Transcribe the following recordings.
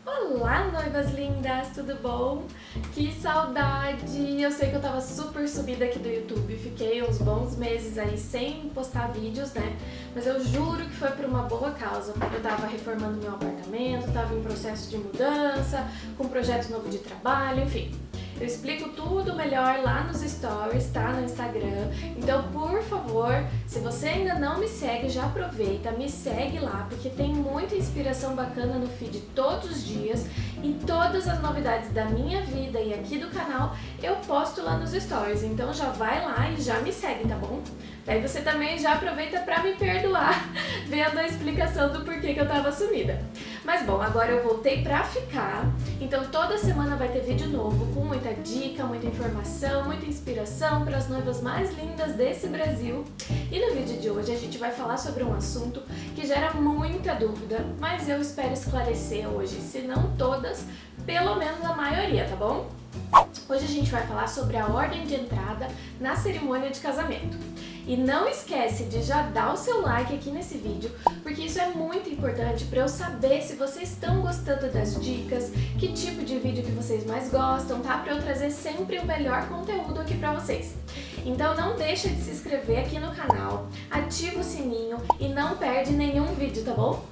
Olá, noivas lindas, tudo bom? Que saudade! Eu sei que eu tava super sumida aqui do YouTube, fiquei uns bons meses aí sem postar vídeos, né? Mas eu juro que foi por uma boa causa, porque eu tava reformando meu apartamento, tava em processo de mudança, com um projeto novo de trabalho, enfim. Eu explico tudo melhor lá nos stories, tá? No Instagram. Então, por favor, se você ainda não me segue, já aproveita, me segue lá, porque tem muita inspiração bacana no feed todos os dias e todas as novidades da minha vida e aqui do canal eu posto lá nos stories. Então já vai lá e já me segue, tá bom? Daí você também já aproveita pra me perdoar, vendo a explicação do porquê que eu tava sumida. Mas bom, agora eu voltei pra ficar, então toda semana vai ter vídeo novo com muita dica, muita informação, muita inspiração para as noivas mais lindas desse Brasil. E no vídeo de hoje a gente vai falar sobre um assunto que gera muita dúvida, mas eu espero esclarecer hoje, se não todas, pelo menos a maioria, tá bom? Hoje a gente vai falar sobre a ordem de entrada na cerimônia de casamento. E não esquece de já dar o seu like aqui nesse vídeo, porque isso é muito importante para eu saber se vocês estão gostando das dicas, que tipo de vídeo que vocês mais gostam, tá? Para eu trazer sempre o melhor conteúdo aqui para vocês. Então não deixa de se inscrever aqui no canal, ativa o sininho e não perde nenhum vídeo, tá bom?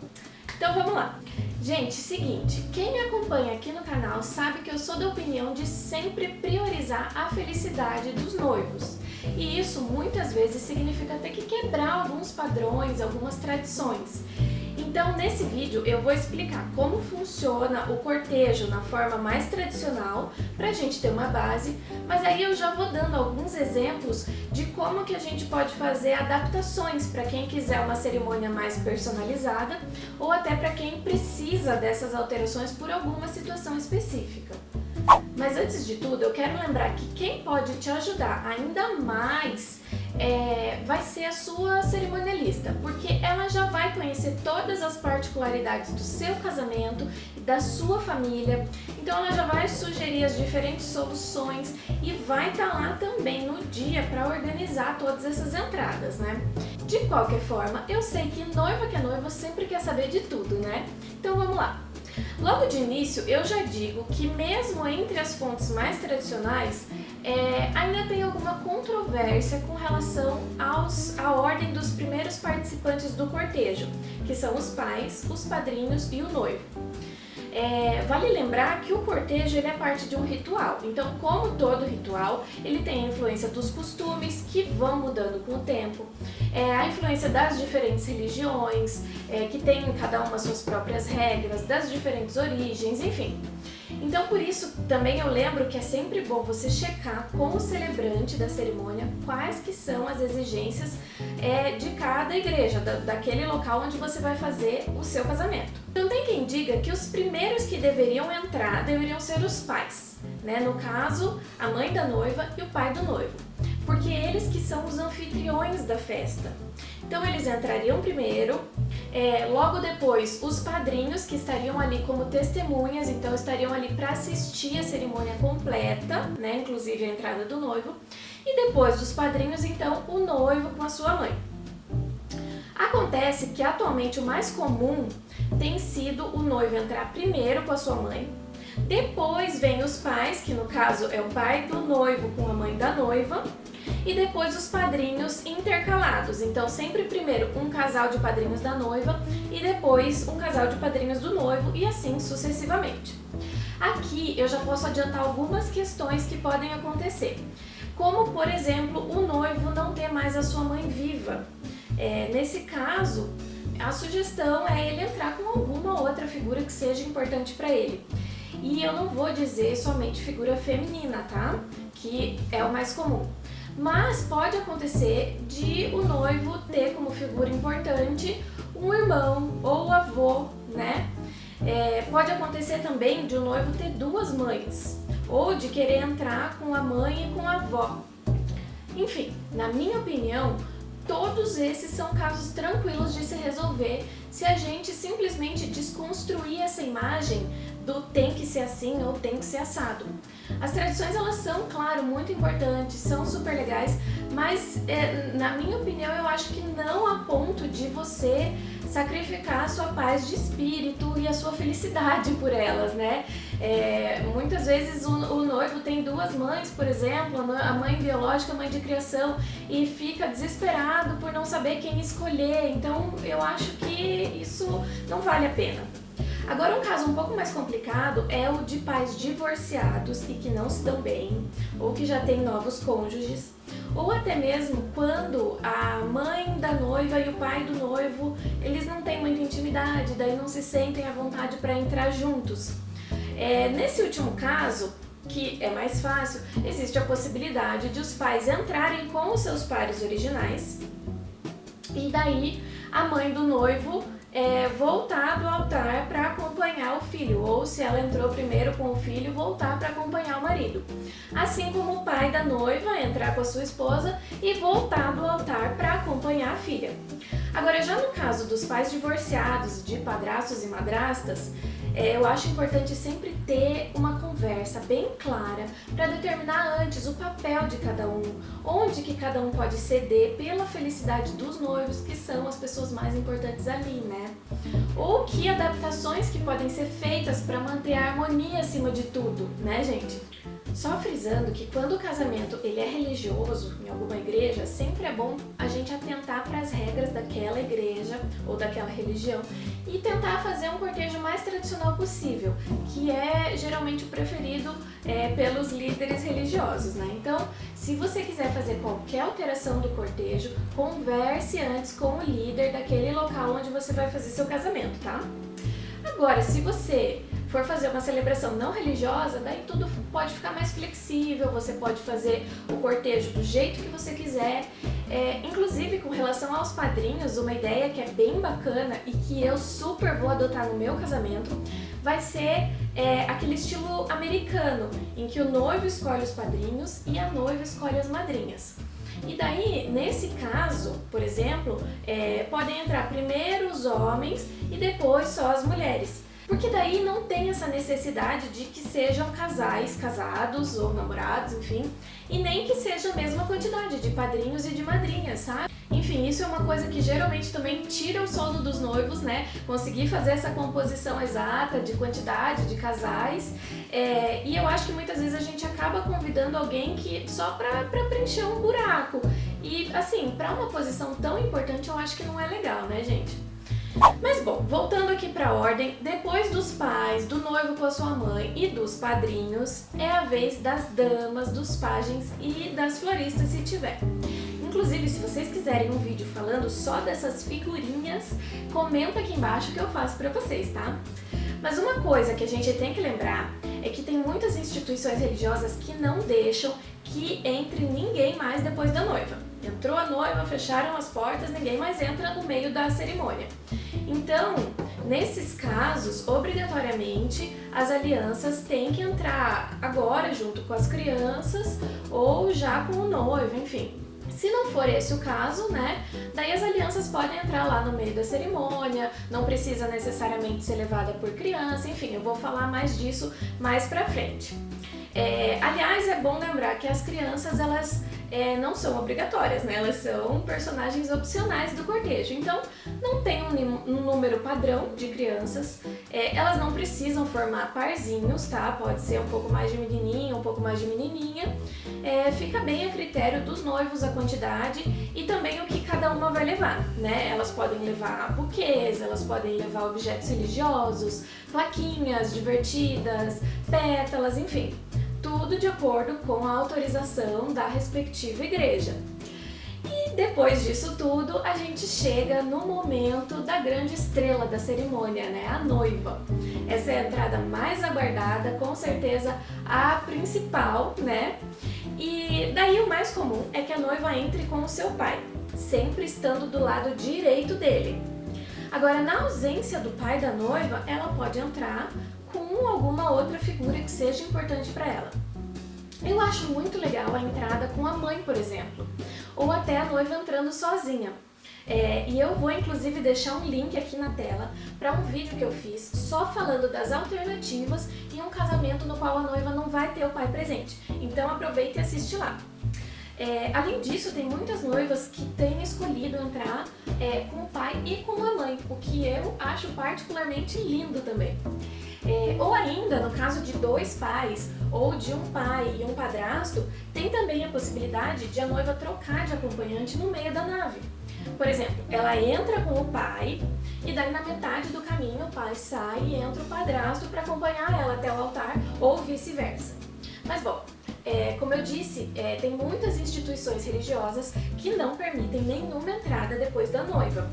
Então vamos lá! Gente, seguinte, quem me acompanha aqui no canal sabe que eu sou da opinião de sempre priorizar a felicidade dos noivos. E isso muitas vezes significa ter que quebrar alguns padrões, algumas tradições. Então nesse vídeo eu vou explicar como funciona o cortejo na forma mais tradicional, pra gente ter uma base, mas aí eu já vou dando alguns exemplos de como que a gente pode fazer adaptações para quem quiser uma cerimônia mais personalizada ou até para quem precisa dessas alterações por alguma situação específica. Mas antes de tudo, eu quero lembrar que quem pode te ajudar ainda mais vai ser a sua cerimonialista, porque ela já vai conhecer todas as particularidades do seu casamento e da sua família, então ela já vai sugerir as diferentes soluções e vai estar lá também no dia para organizar todas essas entradas, né? De qualquer forma, eu sei que noiva que é noiva sempre quer saber de tudo, né? Então vamos lá! Logo de início, eu já digo que mesmo entre as fontes mais tradicionais, ainda tem alguma controvérsia com relação à ordem dos primeiros participantes do cortejo, que são os pais, os padrinhos e o noivo. Vale lembrar que o cortejo ele é parte de um ritual, então como todo ritual, ele tem a influência dos costumes que vão mudando com o tempo, a influência das diferentes religiões, que tem cada uma suas próprias regras, das diferentes origens, enfim. Então por isso também eu lembro que é sempre bom você checar com o celebrante da cerimônia quais que são as exigências de cada igreja, daquele local onde você vai fazer o seu casamento. Então tem quem diga que os primeiros que deveriam entrar deveriam ser os pais, né? No caso, a mãe da noiva e o pai do noivo, porque eles que são os anfitriões da festa. Então eles entrariam primeiro, logo depois os padrinhos que estariam ali como testemunhas, então estariam ali para assistir a cerimônia completa, né, inclusive a entrada do noivo, e depois dos padrinhos então o noivo com a sua mãe. Acontece que atualmente o mais comum tem sido o noivo entrar primeiro com a sua mãe, depois vem os pais, que no caso é o pai do noivo com a mãe da noiva, e depois os padrinhos intercalados. Então sempre primeiro um casal de padrinhos da noiva e depois um casal de padrinhos do noivo e assim sucessivamente. Aqui eu já posso adiantar algumas questões que podem acontecer, como por exemplo o noivo não ter mais a sua mãe viva. Nesse caso, a sugestão é ele entrar com alguma outra figura que seja importante para ele. E eu não vou dizer somente figura feminina, tá? Que é o mais comum. Mas pode acontecer de o noivo ter como figura importante um irmão ou avô, né? Pode acontecer também de o noivo ter duas mães, ou de querer entrar com a mãe e com a avó. Enfim, na minha opinião, todos esses são casos tranquilos de se resolver se a gente simplesmente desconstruir essa imagem do tem que ser assim ou tem que ser assado. As tradições, elas são, claro, muito importantes, são super legais, mas na minha opinião eu acho que não a ponto de você sacrificar a sua paz de espírito e a sua felicidade por elas, né? Muitas vezes o noivo tem duas mães, por exemplo, a mãe biológica, a mãe de criação, e fica desesperado por não saber quem escolher, então eu acho que isso não vale a pena. Agora, um caso um pouco mais complicado é o de pais divorciados e que não se dão bem, ou que já têm novos cônjuges, ou até mesmo quando a mãe da noiva e o pai do noivo, eles não têm muita intimidade, daí não se sentem à vontade para entrar juntos. Nesse último caso, que é mais fácil, existe a possibilidade de os pais entrarem com os seus pares originais e daí a mãe do noivo voltar do altar para acompanhar o filho, ou se ela entrou primeiro com o filho, voltar para acompanhar o marido. Assim como o pai da noiva entrar com a sua esposa e voltar do altar para acompanhar a filha. Agora, já no caso dos pais divorciados, de padrastos e madrastas, eu acho importante sempre ter uma conversa bem clara para determinar antes o papel de cada um, onde que cada um pode ceder pela felicidade dos noivos, que são as pessoas mais importantes ali, né? Ou que adaptações que podem ser feitas para manter a harmonia acima de tudo, né, gente? Só frisando que quando o casamento ele é religioso, em alguma igreja, sempre é bom a gente atentar para as regras daquela igreja ou daquela religião e tentar fazer um cortejo mais tradicional possível, que é geralmente o preferido pelos líderes religiosos, né? Então, se você quiser fazer qualquer alteração do cortejo, converse antes com o líder daquele local onde você vai fazer seu casamento, tá? Agora, se você for fazer uma celebração não religiosa, daí tudo pode ficar mais flexível, você pode fazer o cortejo do jeito que você quiser. Inclusive, com relação aos padrinhos, uma ideia que é bem bacana e que eu super vou adotar no meu casamento, vai ser aquele estilo americano, em que o noivo escolhe os padrinhos e a noiva escolhe as madrinhas. E daí, nesse caso, por exemplo, podem entrar primeiro os homens e depois só as mulheres. Porque daí não tem essa necessidade de que sejam casais casados ou namorados, enfim, e nem que seja a mesma quantidade de padrinhos e de madrinhas, sabe? Enfim, isso é uma coisa que geralmente também tira o sono dos noivos, né? Conseguir fazer essa composição exata de quantidade de casais. E eu acho que muitas vezes a gente acaba convidando alguém que só pra preencher um buraco. E assim, pra uma posição tão importante eu acho que não é legal, né, gente? Mas bom, voltando aqui para a ordem, depois dos pais, do noivo com a sua mãe e dos padrinhos, é a vez das damas, dos pajens e das floristas, se tiver. Inclusive, se vocês quiserem um vídeo falando só dessas figurinhas, comenta aqui embaixo que eu faço para vocês, tá? Mas uma coisa que a gente tem que lembrar é que tem muitas instituições religiosas que não deixam que entre ninguém mais depois da noiva. Entrou a noiva, fecharam as portas, ninguém mais entra no meio da cerimônia. Então, nesses casos, obrigatoriamente, as alianças têm que entrar agora junto com as crianças ou já com o noivo, enfim. Se não for esse o caso, né, daí as alianças podem entrar lá no meio da cerimônia, não precisa necessariamente ser levada por criança, enfim, eu vou falar mais disso mais pra frente. Aliás, é bom lembrar que as crianças, elas não são obrigatórias, né? Elas são personagens opcionais do cortejo, então não tem um número padrão de crianças, elas não precisam formar parzinhos, tá? Pode ser um pouco mais de menininho, um pouco mais de menininha, fica bem a critério dos noivos a quantidade e também o que cada uma vai levar, né? Elas podem levar buquês, elas podem levar objetos religiosos, plaquinhas divertidas, pétalas, enfim. Tudo de acordo com a autorização da respectiva igreja. E depois disso tudo, a gente chega no momento da grande estrela da cerimônia, né? A noiva. Essa é a entrada mais aguardada, com certeza a principal, né? E daí o mais comum é que a noiva entre com o seu pai, sempre estando do lado direito dele. Agora, na ausência do pai da noiva, ela pode entrar com alguma outra figura que seja importante para ela. Eu acho muito legal a entrada com a mãe, por exemplo, ou até a noiva entrando sozinha. E eu vou inclusive deixar um link aqui na tela para um vídeo que eu fiz só falando das alternativas em um casamento no qual a noiva não vai ter o pai presente. Então aproveita e assiste lá. Além disso, tem muitas noivas que têm escolhido entrar com o pai e com a mãe, o que eu acho particularmente lindo também. Ou ainda, no caso de dois pais, ou de um pai e um padrasto, tem também a possibilidade de a noiva trocar de acompanhante no meio da nave. Por exemplo, ela entra com o pai e daí na metade do caminho o pai sai e entra o padrasto para acompanhar ela até o altar ou vice-versa. Mas bom, como eu disse, tem muitas instituições religiosas que não permitem nenhuma entrada depois da noiva.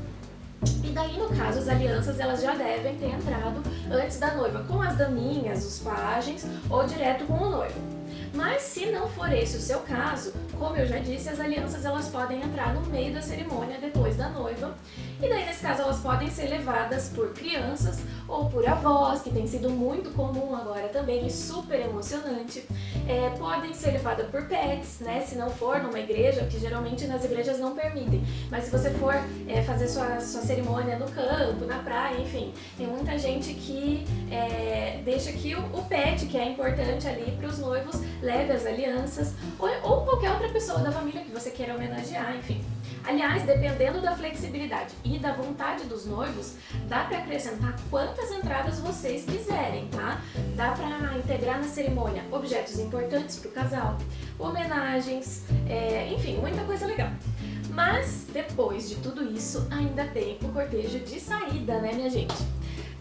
E daí, no caso, as alianças elas já devem ter entrado antes da noiva, com as daminhas, os pajens ou direto com o noivo. Mas se não for esse o seu caso, como eu já disse, as alianças elas podem entrar no meio da cerimônia depois da noiva. E daí, nesse caso, elas podem ser levadas por crianças ou por avós, que tem sido muito comum agora também e super emocionante. Podem ser levadas por pets, né? Se não for numa igreja, que geralmente nas igrejas não permitem. Mas se você for fazer sua cerimônia no campo, na praia, enfim, tem muita gente que deixa que o pet, que é importante ali para os noivos, leve as alianças, ou qualquer outra pessoa da família que você queira homenagear, enfim. Aliás, dependendo da flexibilidade e da vontade dos noivos, dá para acrescentar quantas entradas vocês quiserem, tá? Dá para integrar na cerimônia objetos importantes para o casal, homenagens, enfim, muita coisa legal. Mas depois de tudo isso, ainda tem o cortejo de saída, né, minha gente?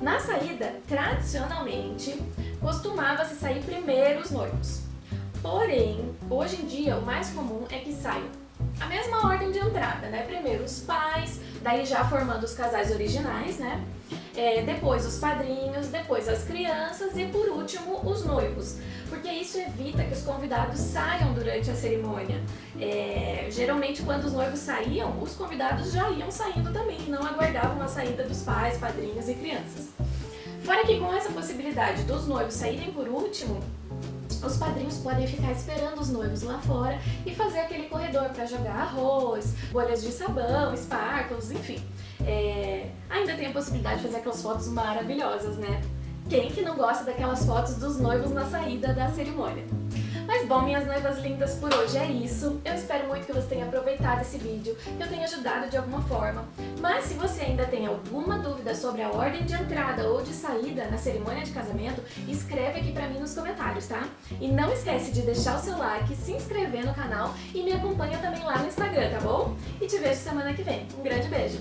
Na saída, tradicionalmente, costumava-se sair primeiro os noivos. Porém, hoje em dia, o mais comum é que saiam a mesma ordem de entrada, né? Primeiro os pais, daí já formando os casais originais, né? Depois os padrinhos, depois as crianças e por último os noivos, porque isso evita que os convidados saiam durante a cerimônia. Geralmente quando os noivos saíam, os convidados já iam saindo também, não aguardavam a saída dos pais, padrinhos e crianças. Fora que com essa possibilidade dos noivos saírem por último, os padrinhos podem ficar esperando os noivos lá fora e fazer aquele corredor para jogar arroz, bolhas de sabão, sparkles, enfim. Ainda tem a possibilidade de fazer aquelas fotos maravilhosas, né? Quem que não gosta daquelas fotos dos noivos na saída da cerimônia? Mas bom, minhas noivas lindas, por hoje é isso. Eu espero muito que você tenha aproveitado esse vídeo, que eu tenha ajudado de alguma forma. Mas se você ainda tem alguma dúvida sobre a ordem de entrada ou de saída na cerimônia de casamento, escreve aqui pra mim nos comentários, tá? E não esquece de deixar o seu like, se inscrever no canal e me acompanha também lá no Instagram, tá bom? E te vejo semana que vem. Um grande beijo!